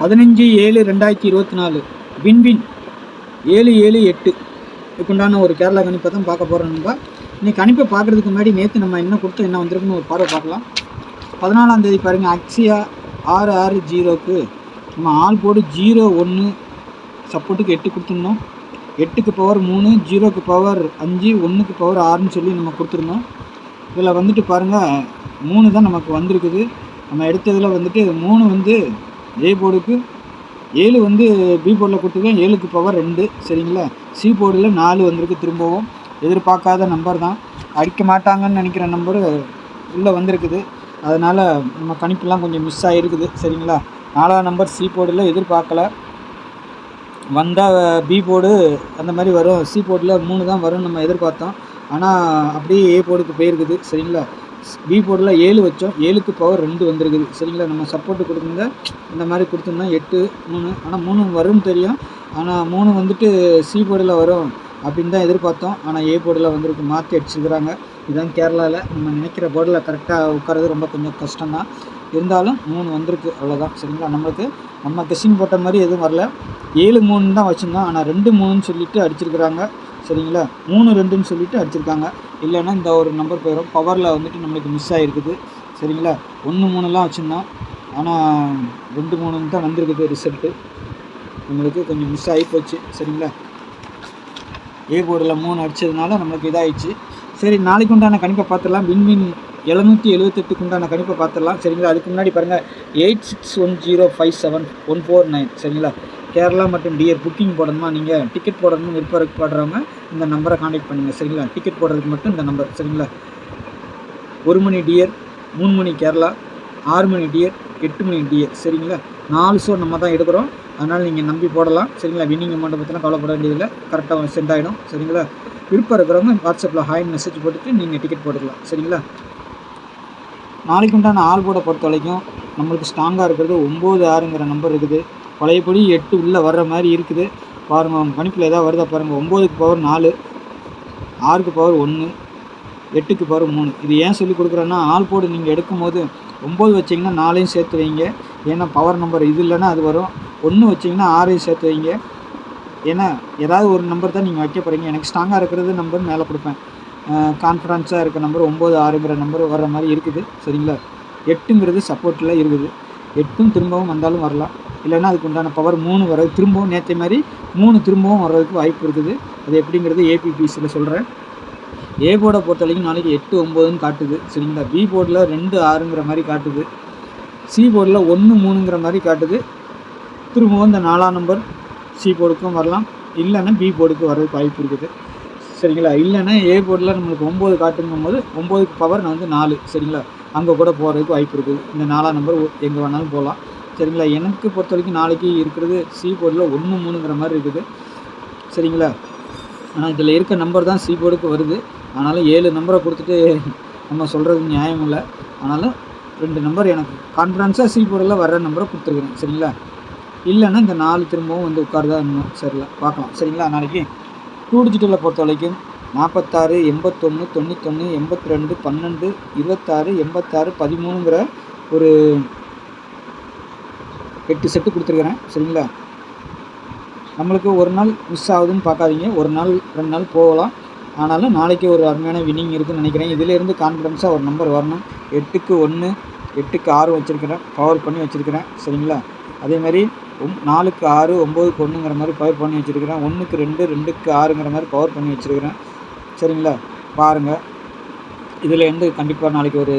15/7/2024 win win 778 இதுக்குண்டான ஒரு கேரளா கணிப்பை தான் பார்க்க போகிறோம். நம்ம இன்னைக்கு கணிப்பை பார்க்குறதுக்கு முன்னாடி நேற்று நம்ம என்ன கொடுத்தோம், என்ன வந்திருக்குன்னு ஒரு பார்வை பார்க்கலாம். 14ஆம் தேதி பாருங்கள், அக்ஷயா 660க்கு நம்ம ஆள் போடு 0 1 சப்போர்ட்டுக்கு 8 கொடுத்துருந்தோம். 8க்கு பவர் 3, 0க்கு பவர் 5, 1க்கு பவர் 6ன்னு சொல்லி நம்ம கொடுத்துருந்தோம். இதில் வந்துட்டு பாருங்கள் 3 தான் நமக்கு வந்திருக்குது. நம்ம எடுத்ததில் வந்துட்டு 3 வந்து ஏ போர்டுக்கு, 7 வந்து பி போர்டில் கொடுத்துருக்கோம். 7க்கு பவர் 2 சரிங்களா. சி போர்டில் 4 வந்திருக்கு. திரும்பவும் எதிர்பார்க்காத நம்பர் தான், அடிக்க மாட்டாங்கன்னு நினைக்கிற நம்பரு உள்ளே வந்திருக்குது. அதனால் நம்ம கணிப்பெல்லாம் கொஞ்சம் மிஸ் ஆகிருக்குது சரிங்களா. 4ஆம் நம்பர் சி போர்டில் எதிர்பார்க்கல, வந்தால் பி போர்டு அந்த மாதிரி வரும். சி போர்டில் 3 தான் வரும் நம்ம எதிர்பார்த்தோம். ஆனால் அப்படியே ஏ போர்டுக்கு போயிருக்குது சரிங்களா. பி போர்டில் 7 வச்சோம், 7க்கு பவர் 2 வந்திருக்குது சரிங்களா. நம்ம சப்போர்ட்டு கொடுத்துருந்தா இந்த மாதிரி கொடுத்துருந்தோம் 8 3, ஆனால் 3 வரும்னு தெரியும். ஆனால் 3 வந்துட்டு சி போர்டில் வரும் அப்படின்னு தான் எதிர்பார்த்தோம். ஆனால் ஏ போர்டில் வந்திருக்கு, மாற்றி அடிச்சுக்கிறாங்க. இதுதான் கேரளாவில் நம்ம நினைக்கிற போர்டில் கரெக்டாக உட்காரது ரொம்ப கொஞ்சம் கஷ்டம்தான். இருந்தாலும் 3 வந்திருக்கு, அவ்வளோதான் சரிங்களா. நம்ம கெஸ்ஸிங் போட்ட மாதிரி எதுவும் வரல. 7 3 தான் வச்சுருந்தோம், ஆனால் 2 3ன்னு சொல்லிட்டு அடிச்சிருக்கிறாங்க சரிங்களா. 3 2ன்னு சொல்லிட்டு அடிச்சிருக்காங்க. இல்லைன்னா இந்த ஒரு நம்பர் போயிடும். பவரில் வந்துட்டு நம்மளுக்கு மிஸ் ஆகிருக்குது சரிங்களா. 1 3லாம் வச்சுருந்தோம், ஆனால் 2 3ன்னு தான் வந்திருக்குது ரிசல்ட்டு. நம்மளுக்கு கொஞ்சம் மிஸ் ஆகி போச்சு சரிங்களா. ஏ போர்டில் 3 அடித்ததுனால நம்மளுக்கு இதாகிடுச்சு. சரி, நாளைக்கு உண்டான கணிப்பை பார்த்துடலாம். வின்வின் 778க்கு உண்டான கணிப்பை பார்த்துடலாம் சரிங்களா. அதுக்கு முன்னாடி பாருங்கள் 861057 சரிங்களா. கேரளா மற்றும் டிஆர் புக்கிங் போடணுமா, நீங்கள் டிக்கெட் போடணும்னு விருப்பப்படுறவங்க இந்த நம்பரை காண்டாக்ட் பண்ணுங்கள் சரிங்களா. டிக்கெட் போடுறதுக்கு மட்டும் இந்த நம்பர் சரிங்களா. 1 மணி டிஆர், 3 மணி கேரளா, 6 மணி டிஆர், 8 மணி டிஆர் சரிங்களா. 4 ஷோ நம்ம தான் எடுக்கிறோம், அதனால் நீங்கள் நம்பி போடலாம் சரிங்களா. வின்னிங் அமௌண்ட்டை பற்றிலாம் கவலைப்பட வேண்டியதில்லை, கரெக்டாக சென்ட் ஆகிடும் சரிங்களா. விருப்பம் இருக்கிறவங்க வாட்ஸ்அப்பில் ஹாய்னு மெசேஜ் போட்டுட்டு நீங்கள் டிக்கெட் போட்டுக்கலாம் சரிங்களா. நாளைக்கு உண்டான ஆள் போட பொறுத்த வரைக்கும் நம்மளுக்கு ஸ்ட்ராங்காக இருக்கிறது 9 6ங்கிற நம்பர் இருக்குது. பழையபடி 8 உள்ளே வர்ற மாதிரி இருக்குது. பாருங்கள், அவங்க கணிப்பில் எதாவது வருதா பாருங்கள். 9க்கு பவர் 4, 6க்கு பவர் 1, 8க்கு பவர் 3. இது ஏன் சொல்லி கொடுக்குறேன்னா, ஆள் போடு நீங்கள் எடுக்கும்போது 9 வச்சிங்கன்னா 4ஐயும் சேர்த்து வைங்க, ஏன்னா பவர் நம்பர் இது இல்லைன்னா அது வரும். 1 வச்சிங்கன்னா 6ஐயும் சேர்த்து வைங்க, ஏன்னா ஏதாவது ஒரு நம்பர் தான் நீங்கள் வைக்க போகிறீங்க. எனக்கு ஸ்ட்ராங்காக இருக்கிறது நம்பர் மேலே கொடுப்பேன். கான்ஃபிடன்ஸாக இருக்க நம்பர் 9 6ங்கிற நம்பர் வர்ற மாதிரி இருக்குது சரிங்களா. 8ங்கிறது சப்போர்ட்டில் இருக்குது. 8ம் திரும்பவும் வந்தாலும் வரலாம், இல்லைன்னா அதுக்கு உண்டான பவர் 3 வர்றது, திரும்பவும் நேற்று மாதிரி 3 திரும்பவும் வர்றதுக்கு வாய்ப்பு இருக்குது. அது எப்படிங்கிறது ஏபிபிசியில் சொல்கிறேன். ஏ போர்டை பொறுத்த வரைக்கும் நாளைக்கு 8 9ன்னு காட்டுது சரிங்களா. பி போர்டில் 2 6ங்கிற மாதிரி காட்டுது. சி போர்டில் 1 3ங்கிற மாதிரி காட்டுது. திரும்பவும் இந்த 4ஆம் நம்பர் சி போர்டுக்கும் வரலாம், இல்லைன்னா பி போர்டுக்கு வர்றதுக்கு வாய்ப்பு இருக்குது சரிங்களா. இல்லைன்னா ஏ போர்டில் நம்மளுக்கு 9 காட்டுங்கும் போது 9க்கு பவர் 4 சரிங்களா, அங்கே கூட போகிறதுக்கு வாய்ப்பு இருக்குது. இந்த 4ஆம் நம்பர் எங்கே வேணாலும் போகலாம் சரிங்களா. எனக்கு பொறுத்த வரைக்கும் நாளைக்கு இருக்கிறது சி போர்டில் 1 3ங்கிற மாதிரி இருக்குது சரிங்களா. ஆனால் இதில் இருக்க நம்பர் தான் சி போர்டுக்கு வருது. ஆனாலும் 7 நம்பரை கொடுத்துட்டு நம்ம சொல்கிறது நியாயம் இல்லை. ஆனாலும் 2 நம்பர் எனக்கு கான்ஃபிடன்ஸாக சி போர்டில் வர்ற நம்பரை கொடுத்துருக்குறேன் சரிங்களா. இல்லைன்னா இந்த 4 திரும்பவும் வந்து உட்காருதா இன்னும் சரியில்லை, பார்க்கலாம் சரிங்களா. நாளைக்கு 2 டிஜிட்டலில் பொறுத்த வரைக்கும் 46 81 91 82 12 26 86 13ங்கிற ஒரு 8 செட்டு கொடுத்துருக்குறேன் சரிங்களா. நம்மளுக்கு ஒரு நாள் மிஸ் ஆகுதுன்னு பார்க்காதீங்க, ஒரு நாள் 2 நாள் போகலாம். ஆனாலும் நாளைக்கு ஒரு அருமையான வின்னிங் இருக்குதுன்னு நினைக்கிறேன். இதிலேருந்து கான்ஃபிடன்ஸாக ஒரு நம்பர் வரணும். 8க்கு 1, 8க்கு 6 வச்சுருக்கிறேன், பவர் பண்ணி வச்சுருக்கிறேன் சரிங்களா. அதேமாதிரி 4க்கு 6, 9க்கு 1ங்கிற மாதிரி பவர் பண்ணி வச்சுருக்கிறேன். 1க்கு 2, 2க்கு 6ங்கிற மாதிரி பவர் பண்ணி வச்சுருக்கிறேன் சரிங்களா. பாருங்கள், இதிலேருந்து கண்டிப்பாக நாளைக்கு ஒரு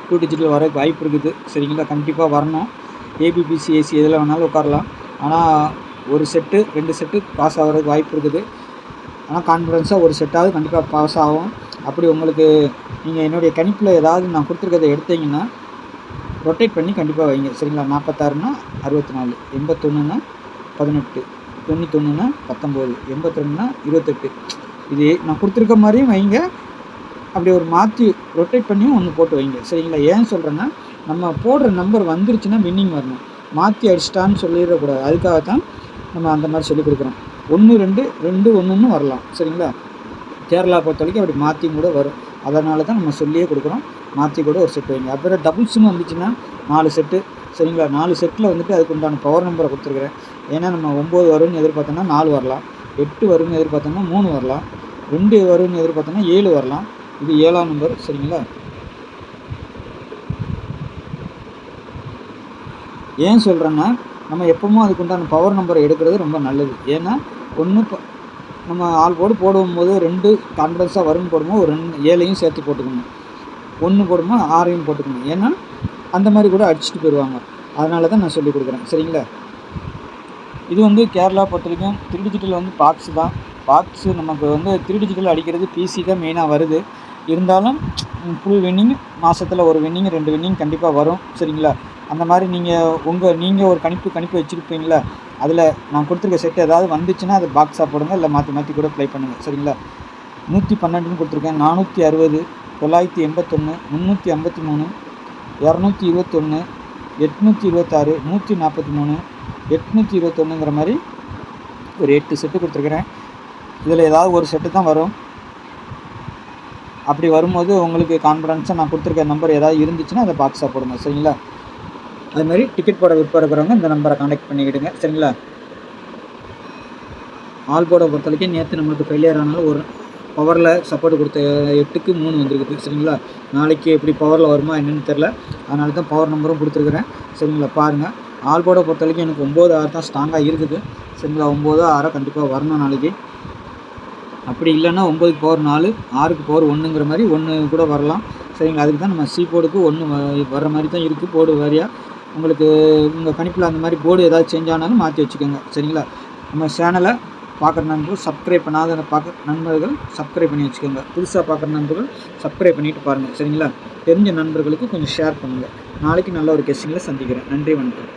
2 டிஜிட்டில் வர வாய்ப்பு இருக்குது சரிங்களா. கண்டிப்பாக வரணும். ஏபிபிசி ஏசி எதில் வேணாலும் உட்காரலாம். ஆனால் ஒரு செட்டு 2 செட்டு பாஸ் ஆகிறதுக்கு வாய்ப்பு இருக்குது. ஆனால் கான்ஃபிடன்ஸாக ஒரு செட்டாவது கண்டிப்பாக பாஸ் ஆகும். அப்படி உங்களுக்கு நீங்கள் என்னுடைய கணிப்பில் ஏதாவது நான் கொடுத்துருக்கதை எடுத்தீங்கன்னா ரொட்டேட் பண்ணி கண்டிப்பாக வைங்க சரிங்களா. 46னா 64, 81னா 18, 91னா 19, 82னா 28, இது நான் கொடுத்துருக்க மாதிரியும் வைங்க. அப்படி ஒரு மாற்றி ரொட்டேட் பண்ணியும் ஒன்று போட்டு வைங்க சரிங்களா. ஏன் சொல்கிறேன்னா, நம்ம போடுற நம்பர் வந்துருச்சுன்னா வின்னிங் வரணும், மாற்றி அடிச்சிட்டான்னு சொல்லிடக்கூடாது. அதுக்காகத்தான் நம்ம அந்த மாதிரி சொல்லிக் கொடுக்குறோம். 1 2 2 1ன்னு வரலாம் சரிங்களா. கேரளா பொறுத்த வரைக்கும் அப்படி மாற்றியும் கூட வரும். அதனால தான் நம்ம சொல்லியே கொடுக்குறோம், மாற்றி கூட ஒரு செட்டு வைங்க. அப்புறம் டபுள்ஸ்னு வந்துச்சுன்னா 4 செட்டு, சரிங்களா. 4 செட்டில் வந்துட்டு அதுக்கு உண்டான பவர் நம்பரை கொடுத்துருக்குறேன். ஏன்னா நம்ம 9 வரும்னு எதிர்பார்த்தோம்னா 4 வரலாம், 8 வரும்னு எதிர்பார்த்தோம்னா 3 வரலாம், 2 வரும்னு எதிர்பார்த்தோம்னா 7 வரலாம். இது 7ஆம் நம்பர். சரிங்களா. ஏன் சொல்கிறேன்னா, நம்ம எப்பவும் அதுக்கு உண்டான பவர் நம்பரை எடுக்கிறது ரொம்ப நல்லது. ஏன்னா ஒன்று நம்ம ஆல் போர்டு போடும்போது 2 கான்ஃபிடன்ஸாக வரும்னு போடும்போது ஒரு 7ஐயும் சேர்த்து போட்டுக்கணும், 1 போடும்போது 6ஐயும் போட்டுக்கணும். ஏன்னா அந்த மாதிரி கூட அடிச்சுட்டு போயிடுவாங்க. அதனால தான் நான் சொல்லிக் கொடுக்குறேன். சரிங்களா. இது வந்து கேரளா பொறுத்த வரைக்கும் 3 டிஜிட்டல் வந்து பாக்ஸ் தான். பாக்ஸு நமக்கு வந்து 3 டிஜிட்டல் அடிக்கிறது பிசி தான் மெயினாக வருது. இருந்தாலும் ஃபுல் வின்னிங் மாதத்தில் ஒரு வின்னிங் 2 வின்னிங் கண்டிப்பாக வரும். சரிங்களா. அந்த மாதிரி நீங்கள் ஒரு கணிப்பு வச்சுருப்பீங்களா, அதில் நான் கொடுத்துருக்க செட்டு ஏதாவது வந்துச்சுன்னா அதை பாக்ஸாக போடுங்க, இல்லை மாற்றி கூட ப்ளே பண்ணுங்கள். சரிங்களா. 112ன்னு கொடுத்துருக்கேன், 460, 981, 353, 221, 826, 143, 821ங்கிற மாதிரி ஒரு 8 செட்டு கொடுத்துருக்குறேன். இதில் ஏதாவது ஒரு செட்டு தான் வரும். அப்படி வரும்போது உங்களுக்கு கான்ஃபிடன்ஸாக நான் கொடுத்துருக்க நம்பர் ஏதாவது இருந்துச்சுன்னா அதை பாக்ஸாக போடுங்க. சரிங்களா. அதுமாதிரி டிக்கெட் போட விருப்பம் இருக்கிறவங்க இந்த நம்பரை கான்டாக்ட் பண்ணிக்கிடுங்க. சரிங்களா. ஆல் போர்டை பொறுத்த வரைக்கும் நேற்று நம்மளுக்கு ஃபெயிலியர் ஆனாலும் ஒரு பவரில் சப்போர்ட் கொடுத்த 8க்கு 3 வந்துருக்குது. சரிங்களா. நாளைக்கு எப்படி பவரில் வருமா என்னென்னு தெரில, அதனால தான் பவர் நம்பரும் கொடுத்துருக்குறேன். சரிங்களா. பாருங்கள், ஆல் போர்டை பொறுத்த வரைக்கும் எனக்கு 9-6 தான் ஸ்ட்ராங்காக இருக்குது. சரிங்களா. 9-6 கண்டிப்பாக வரணும் நாளைக்கு. அப்படி இல்லைன்னா 9க்கு பவர் 4, 6க்கு பவர் 1ங்கிற மாதிரி 1 கூட வரலாம். சரிங்களா. அதுக்கு தான் நம்ம சி போர்டுக்கு 1 வர்ற மாதிரி தான் இருக்குது போர்டு வாரியாக. உங்களுக்கு உங்கள் கணிப்பில் அந்த மாதிரி போர்டு ஏதாவது சேஞ்ச் ஆனாலும் மாற்றி வச்சுக்கோங்க. சரிங்களா. நம்ம சேனலை பார்க்குற நண்பர்கள் சப்ஸ்கிரைப் பண்ணாத நண்பர்கள் சப்ஸ்கிரைப் பண்ணி வச்சுக்கோங்க. புதுசாக பார்க்குற நண்பர்கள் சப்ஸ்கிரைப் பண்ணிவிட்டு பாருங்கள். சரிங்களா. தெரிஞ்ச நண்பர்களுக்கு கொஞ்சம் ஷேர் பண்ணுங்கள். நாளைக்கு நல்ல ஒரு கெஸ்டிங்கில் சந்திக்கிறேன். நன்றி, வணக்கம்.